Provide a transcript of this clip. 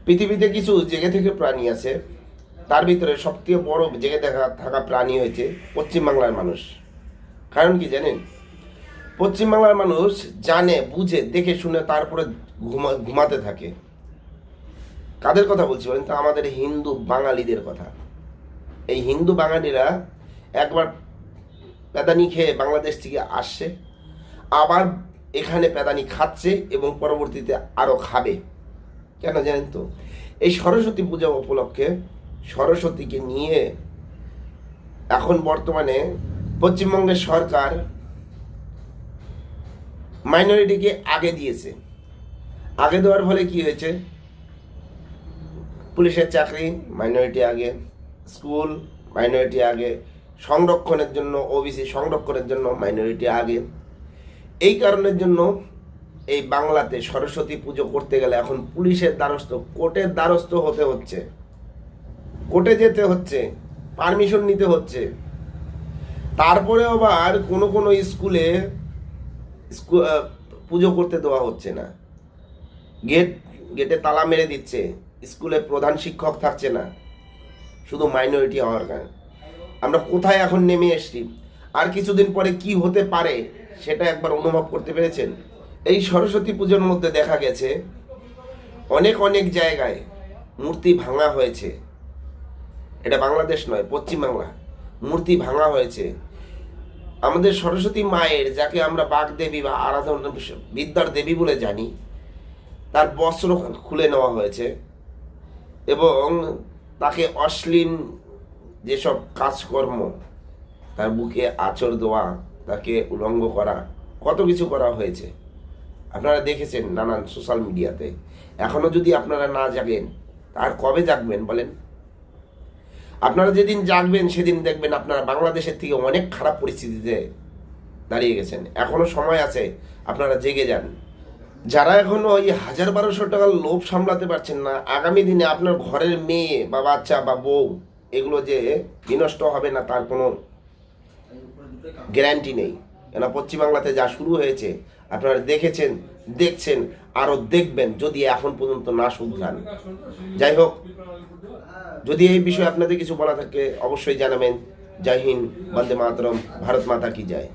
পৃথিবীতে কিছু জেগে থেকে প্রাণী আছে, তার ভিতরে সবথেকে বড় জেগে থাকা প্রাণী হয়েছে পশ্চিমবাংলার মানুষ। কারণ কি জানেন? পশ্চিমবাংলার মানুষ জানে, বুঝে, দেখে শুনে তারপরে ঘুমাতে থাকে। কাদের কথা বলছি বলেন তো? আমাদের হিন্দু বাঙালিদের কথা। এই হিন্দু বাঙালিরা একবার প্যাদানি খেয়ে বাংলাদেশ থেকে আসছে, আবার এখানে প্যাদানি খাচ্ছে এবং পরবর্তীতে আরও খাবে। কেন জানেন তো? এই সরস্বতী পূজা উপলক্ষে সরস্বতীকে নিয়ে এখন বর্তমানে পশ্চিমবঙ্গের সরকার মাইনরিটিকে আগে দিয়েছে। আগে দেওয়ার ফলে কি হয়েছে? পুলিশের চাকরি মাইনরিটি আগে, স্কুল মাইনরিটি আগে, সংরক্ষণের জন্য ওবিসি সংরক্ষণের জন্য মাইনরিটি আগে। এই কারণের জন্য এই বাংলাতে সরস্বতী পুজো করতে গেলে এখন পুলিশের দ্বারস্থ, কোর্টের দ্বারস্থ হতে হচ্ছে, কোর্টে যেতে হচ্ছে, পারমিশন নিতে হচ্ছে। তারপরে আবার কোনো কোনো স্কুলে পুজো করতে দেওয়া হচ্ছে না, গেটে তালা মেরে দিচ্ছে, স্কুলে প্রধান শিক্ষক থাকছে না, শুধু মাইনরিটি হওয়ার কারণে। আমরা কোথায় এখন নেমে এসছি? আর কিছুদিন পরে কি হতে পারে সেটা একবার অনুভব করতে পেরেছেন? এই সরস্বতী পুজোর মধ্যে দেখা গেছে অনেক অনেক জায়গায় মূর্তি ভাঙা হয়েছে। এটা বাংলাদেশ নয়, পশ্চিমবাংলা। মূর্তি ভাঙা হয়েছে। আমাদের সরস্বতী মায়ের, যাকে আমরা বাগদেবী বা আরাধনা বিদ্যার দেবী বলে জানি, তার বস্ত্র খুলে নেওয়া হয়েছে এবং তাকে অশ্লীল যেসব কাজকর্ম, তার বুকে আঁচড় দেওয়া, তাকে উলঙ্গ করা, কত কিছু করা হয়েছে। আপনারা দেখেছেন নানান সোশ্যাল মিডিয়াতে। এখনো যদি আপনারা না জাগেন, আর কবে জাগবেন বলেন? আপনারা যেদিন জাগবেন সেদিন দেখবেন আপনারা বাংলাদেশের থেকে অনেক খারাপ পরিস্থিতিতে দাঁড়িয়ে গেছেন। এখনো সময় আছে, আপনারা জেগে যান। যারা এখনো ওই 1000-1200 টাকার লোভ সামলাতে পারছেন না, আগামী দিনে আপনার ঘরের মেয়ে বা বাচ্চা বা বউ এগুলো যে বিনষ্ট হবে না তার কোনো গ্যারান্টি নেই। কেন পশ্চিমবাংলাতে যা শুরু হয়েছে আপনারা দেখেছেন, দেখছেন, আরও দেখবেন যদি এখন পর্যন্ত না শুধরান। যাই হোক, যদি এই বিষয়ে আপনাদের কিছু বলা থাকে অবশ্যই জানাবেন। জয় হিন্দ, বন্দে মাতরম, ভারত মাতা কি জয়।